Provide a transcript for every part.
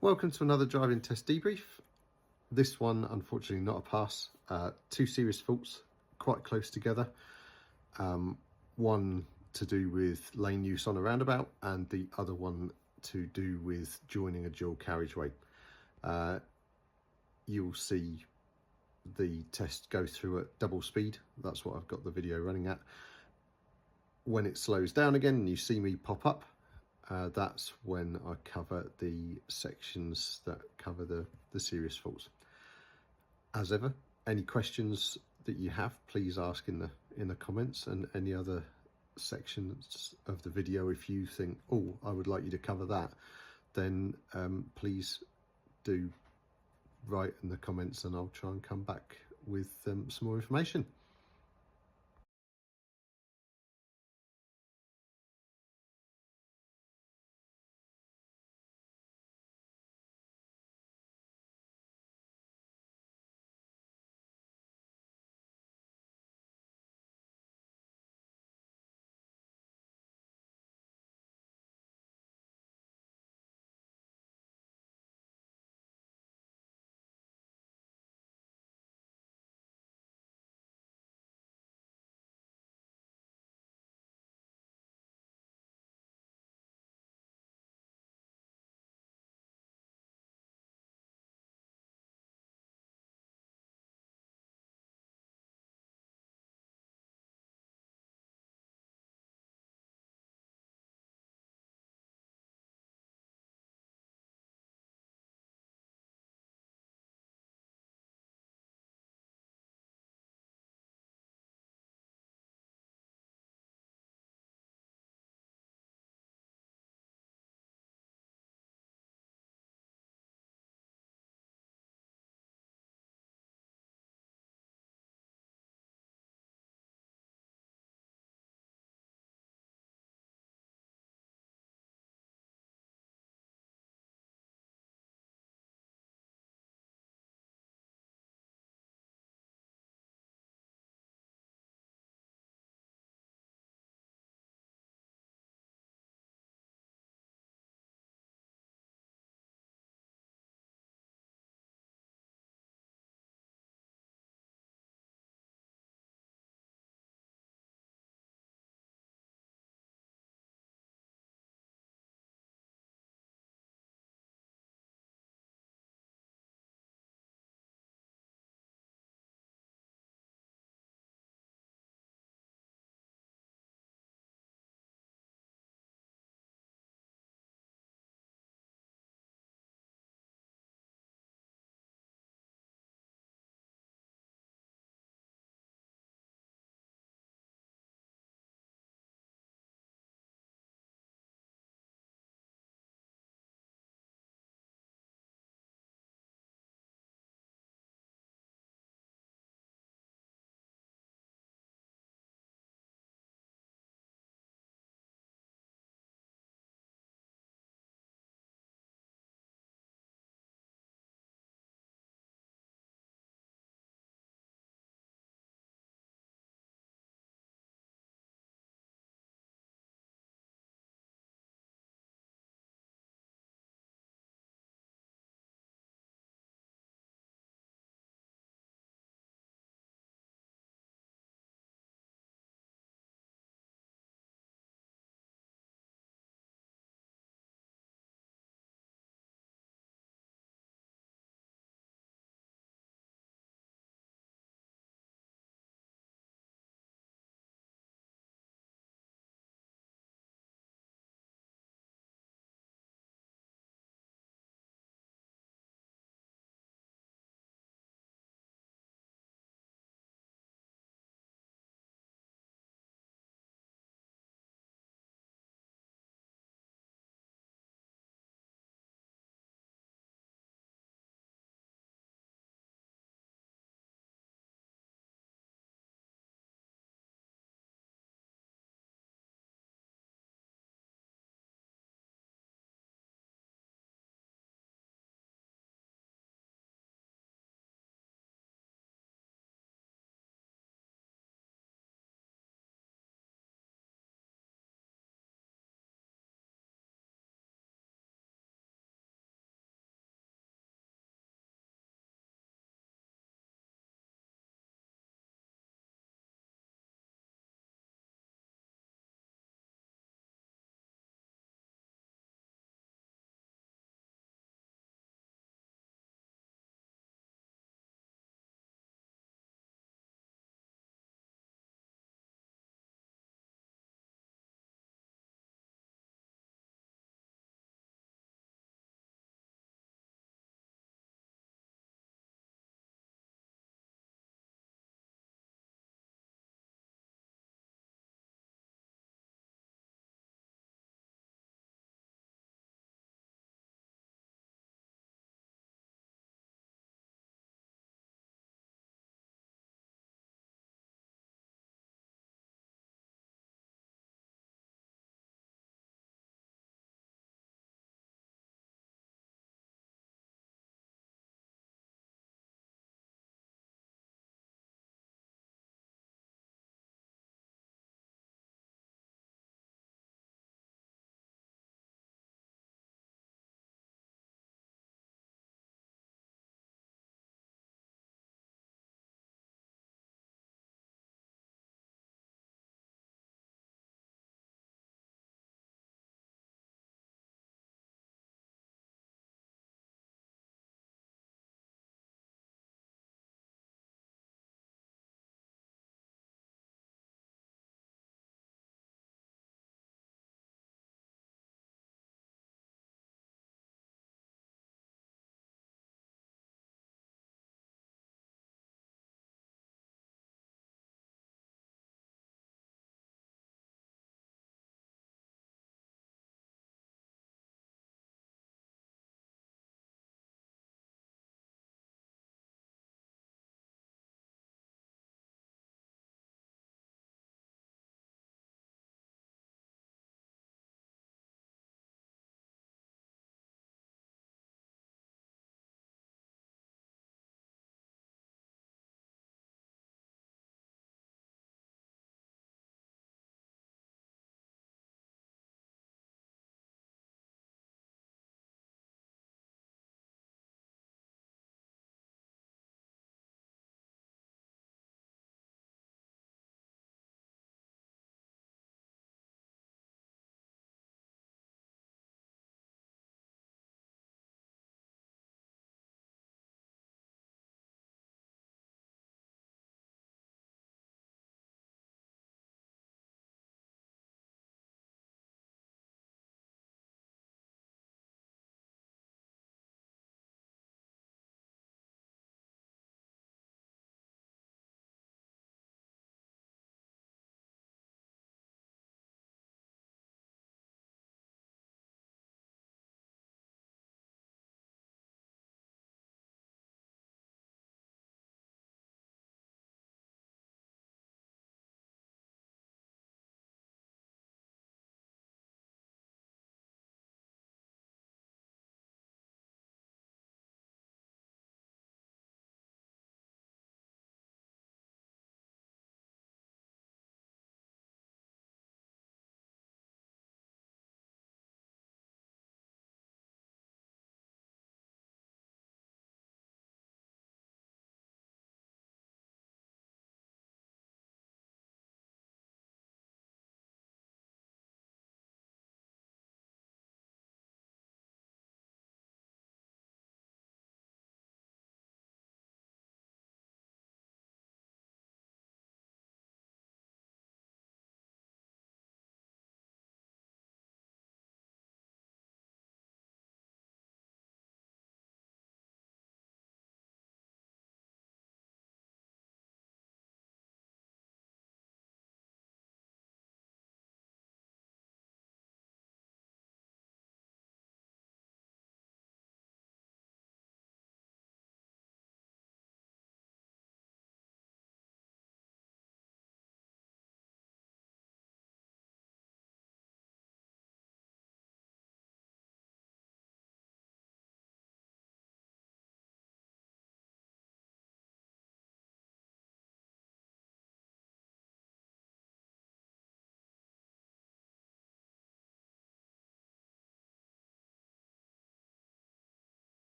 Welcome to another driving test debrief. This one, unfortunately, not a pass. Two serious faults, quite close together. One to do with lane use on a roundabout, and the other one to do with joining a dual carriageway. You'll see the test go through at double speed. That's what I've got the video running at. When it slows down again and you see me pop up, that's when I cover the sections that cover the serious faults. As ever, any questions that you have, please ask in the comments, and any other sections of the video, if you think, oh, I would like you to cover that, then please do write in the comments and I'll try and come back with some more information.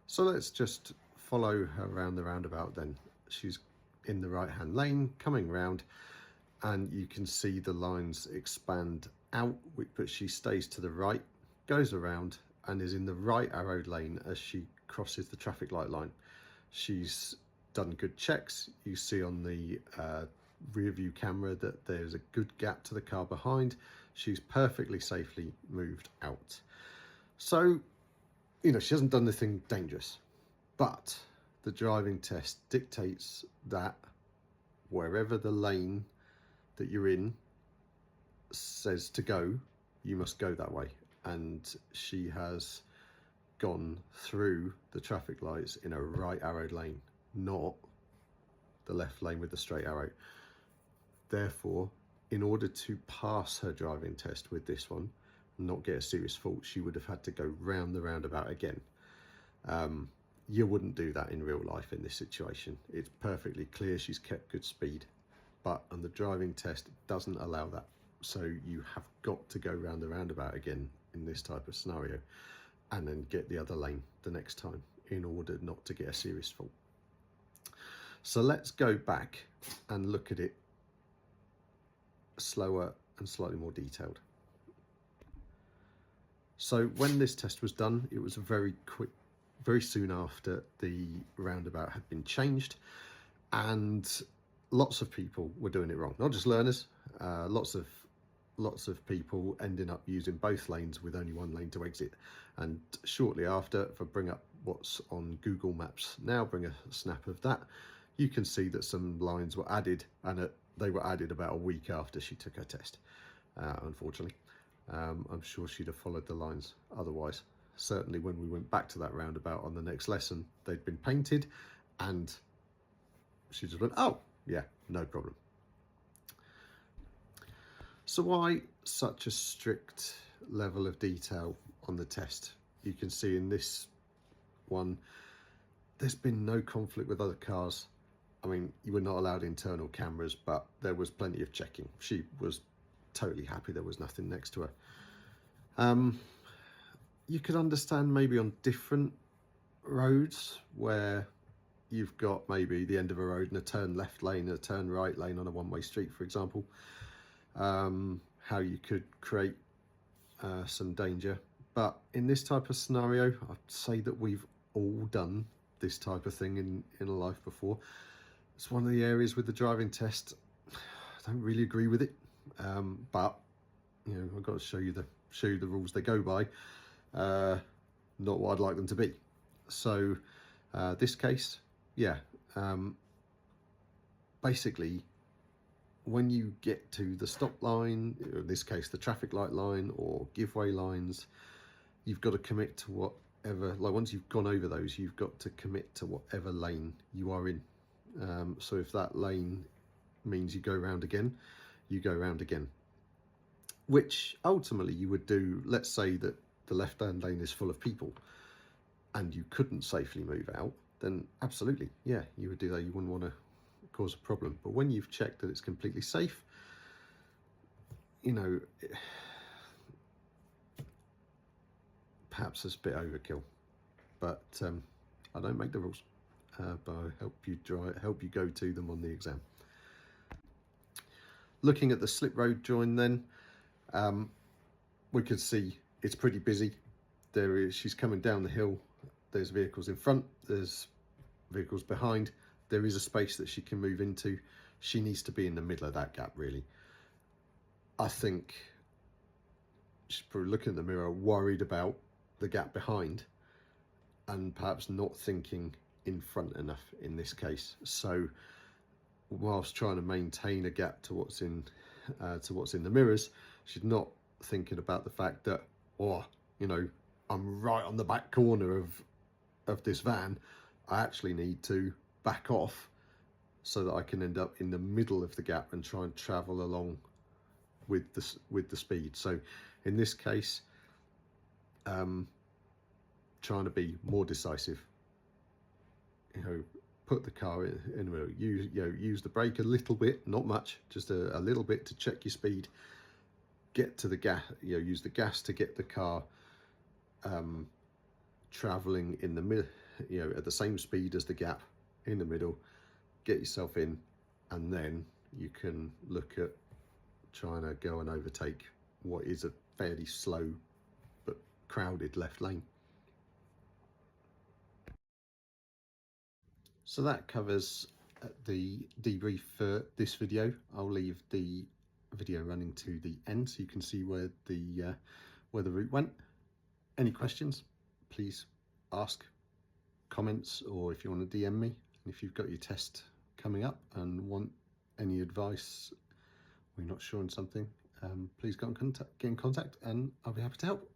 So let's just follow her around the roundabout then. She's in the right hand lane, coming round, and you can see the lines expand out, but she stays to the right, goes around, and is in the right arrowed lane as she crosses the traffic light line. She's done good checks. You see on the rear view camera that there's a good gap to the car behind. She's perfectly safely moved out. So, you know, she hasn't done anything dangerous, but the driving test dictates that wherever the lane that you're in says to go, you must go that way. And she has gone through the traffic lights in a right arrowed lane, not the left lane with the straight arrow. Therefore, in order to pass her driving test with this one, not get a serious fault, she would have had to go round the roundabout again. You wouldn't do that in real life in this situation. It's perfectly clear she's kept good speed, but on the driving test it doesn't allow that. So you have got to go round the roundabout again in this type of scenario, and then get the other lane the next time in order not to get a serious fault. So let's go back and look at it slower and slightly more detailed. So when this test was done, it was very quick, very soon after the roundabout had been changed, and lots of people were doing it wrong. Not just learners, lots of people ending up using both lanes with only one lane to exit. And shortly after, if I bring up what's on Google Maps now, bring a snap of that, you can see that some lines were added, and they were added about a week after she took her test, unfortunately. I'm sure she'd have followed the lines otherwise. Certainly when we went back to that roundabout on the next lesson, they'd been painted, and she just went, oh, yeah, no problem. So why such a strict level of detail on the test? You can see in this one, there's been no conflict with other cars. I mean, you were not allowed internal cameras, but there was plenty of checking. She was totally happy there was nothing next to her. You could understand maybe on different roads where you've got maybe the end of a road and a turn left lane, a turn right lane on a one-way street, for example. How you could create some danger. But in this type of scenario, I'd say that we've all done this type of thing in a life before. It's one of the areas with the driving test, I don't really agree with it. But you know, I've got to show you the rules they go by, not what I'd like them to be. So this case, yeah, basically when you get to the stop line, in this case the traffic light line or giveaway lines, you've got to commit to whatever, like once you've gone over those, you've got to commit to whatever lane you are in. So if that lane means you go round again, you go round again, which ultimately you would do. Let's say that the left-hand lane is full of people and you couldn't safely move out, then absolutely, yeah, you would do that. You wouldn't want to cause a problem. But when you've checked that it's completely safe, you know, perhaps it's a bit overkill, but I don't make the rules, but I help you go to them on the exam. Looking at the slip road join then, we could see it's pretty busy. She's coming down the hill, there's vehicles in front, there's vehicles behind, there is a space that she can move into. She needs to be in the middle of that gap, really. I think she's probably looking in the mirror, worried about the gap behind, and perhaps not thinking in front enough in this case. So whilst trying to maintain a gap to what's in the mirrors, she's not thinking about the fact that, oh, you know, I'm right on the back corner of this van. I actually need to back off so that I can end up in the middle of the gap and try and travel along with the speed. So in this case, trying to be more decisive, you know, put the car in the middle, use the brake a little bit, not much, just a little bit to check your speed, get to the gas, use the gas to get the car traveling in the you know, at the same speed as the gap in the middle, get yourself in, and then you can look at trying to go and overtake what is a fairly slow but crowded left lane. So that covers the debrief for this video. I'll leave the video running to the end so you can see where the route went. Any questions, please ask, comments, or if you want to DM me. And if you've got your test coming up and want any advice or you're not sure on something, please get in contact and I'll be happy to help.